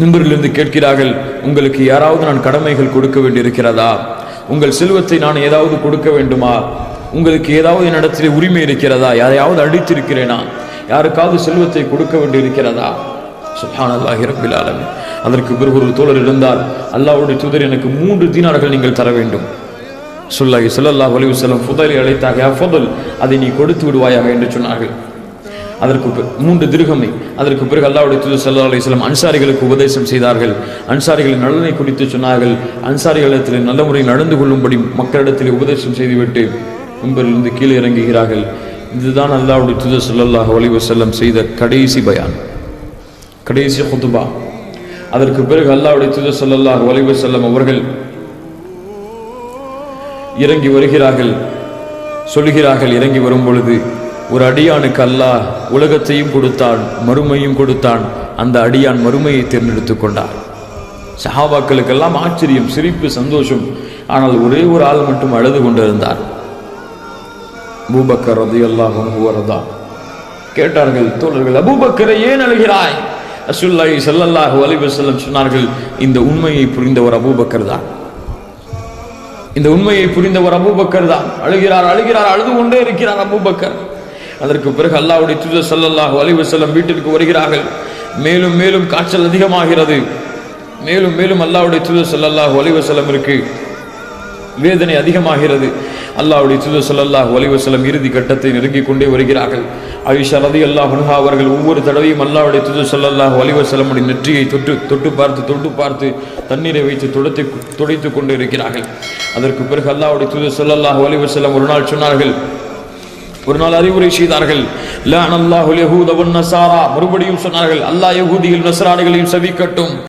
மிம்பரிலிருந்து கேட்கிறார்கள், உங்களுக்கு யாராவது நான் கடமைகள் கொடுக்க வேண்டியிருக்கிறதா? உங்கள் செல்வத்தை நான் ஏதாவது கொடுக்க வேண்டுமா? உங்களுக்கு ஏதாவது என்னிடத்தில் உரிமை இருக்கிறதா? யாரையாவது அடித்திருக்கிறேனா? யாருக்காவது செல்வத்தை கொடுக்க வேண்டியிருக்கிறதா? சுப்ஹானல்லாஹி ரப்பில் ஆலமீன். அதற்கு பிறகு ஒரு தோழர் இருந்தால், அல்லாஹ்வுடைய தூதர், எனக்கு 3 தீனார்கள் நீங்கள் தர வேண்டும். ஸல்லல்லாஹு அலைஹி வஸல்லம் ஃபுதைலை அழைத்தாக, யா ஃபுதைல், அதை நீ கொடுத்து விடுவாயாக என்று சொன்னார்கள். அதற்கு 3 திர்ஹமை. அதற்கு பிறகு அல்லாஹ்வுடைய தூதர் ஸல்லல்லாஹு அலைஹி வஸல்லம் அன்சாரிகளுக்கு உபதேசம் செய்தார்கள். அன்சாரிகளின் நலனை குறித்து சொன்னார்கள். அன்சாரிகளிடத்தில் நல்ல முறையில் நடந்து கொள்ளும்படி மக்களிடத்தில் உபதேசம் செய்துவிட்டு மிம்பரிலிருந்து கீழே இறங்குகிறார்கள். இதுதான் அல்லாஹ்வுடைய தூதர் ஸல்லல்லாஹு அலைஹி வஸல்லம் செய்த கடைசி பயான், கடைசி குதுபா. அதற்கு பிறகு அல்லாஹ்வுடைய தூதர் ஸல்லல்லாஹு அலைஹி வஸல்லம் அவர்கள் இறங்கி வருகிறார்கள். சொல்கிறார்கள், இறங்கி வரும் பொழுது, ஒரு அடியானுக்கு அல்லாஹ் உலகத்தையும் கொடுத்தான், மறுமையும் கொடுத்தான். அந்த அடியான் மறுமையை தேர்ந்தெடுத்துக் கொண்டார். சஹாபாக்களுக்கெல்லாம் ஆச்சரியம், சிரிப்பு, சந்தோஷம். ஆனால் ஒரே ஒரு ஆள் மட்டும் அழுது கொண்டிருந்தார். அபூபக்கர் ரலியல்லாஹு அன்ஹு வரதா. கேட்டார்கள் தோழர்கள், அபூபக்கரை ஏன் அழுகிறாய்? ரசூலுல்லாஹி ஸல்லல்லாஹு அலைஹி வஸல்லம் சொன்னார்கள், இந்த உண்மையை புரிந்தவர் அபூபக்கர் தான். இந்த உண்மையை புரிந்தவர் அபூபக்கர் தான். அழுகிறார், அழுது கொண்டே இருக்கிறார் அபூபக்கர். அதற்கு பிறகு அல்லாஹ்வுடைய தூதர் ஸல்லல்லாஹு அலைஹி வஸல்லம் வீட்டிற்கு வருகிறார்கள். மேலும் மேலும் காய்ச்சல் அதிகமாகிறது. மேலும் மேலும் அல்லாஹ்வுடைய தூதர் ஸல்லல்லாஹு அலைஹி வஸல்லமிற்கு வேதனை அதிகமாகிறது. அல்லாஹ்வுடைய தூதர் ஸல்லல்லாஹு அலைஹி வஸல்லம் இறுதி கட்டத்தை நெருங்கிக் கொண்டே வருகிறார்கள். ஆயிஷா ரலியல்லாஹு அன்ஹா அவர்கள் ஒவ்வொரு தடவையும் அல்லாஹ்வுடைய தூதர் ஸல்லல்லாஹு அலைஹி வஸல்லமுடைய நெற்றியை தொட்டு பார்த்து தண்ணீரை வைத்து துடைத்துக் கொண்டு இருக்கிறார்கள். அதற்கு பிறகு அல்லாஹ்வுடைய தூதர் ஸல்லல்லாஹு அலைஹி வஸல்லம் ஒரு நாள் சொன்னார்கள், ஒரு நாள் அறிவுரை செய்தார்கள். லஅனல்லாஹுல் யஹூத வன் நஸாரா. மறுபடியும் சொன்னார்கள், அல்லாஹ் யஹூதிகள் நஸ்ரானிகளையும் சபிக்கட்டும்.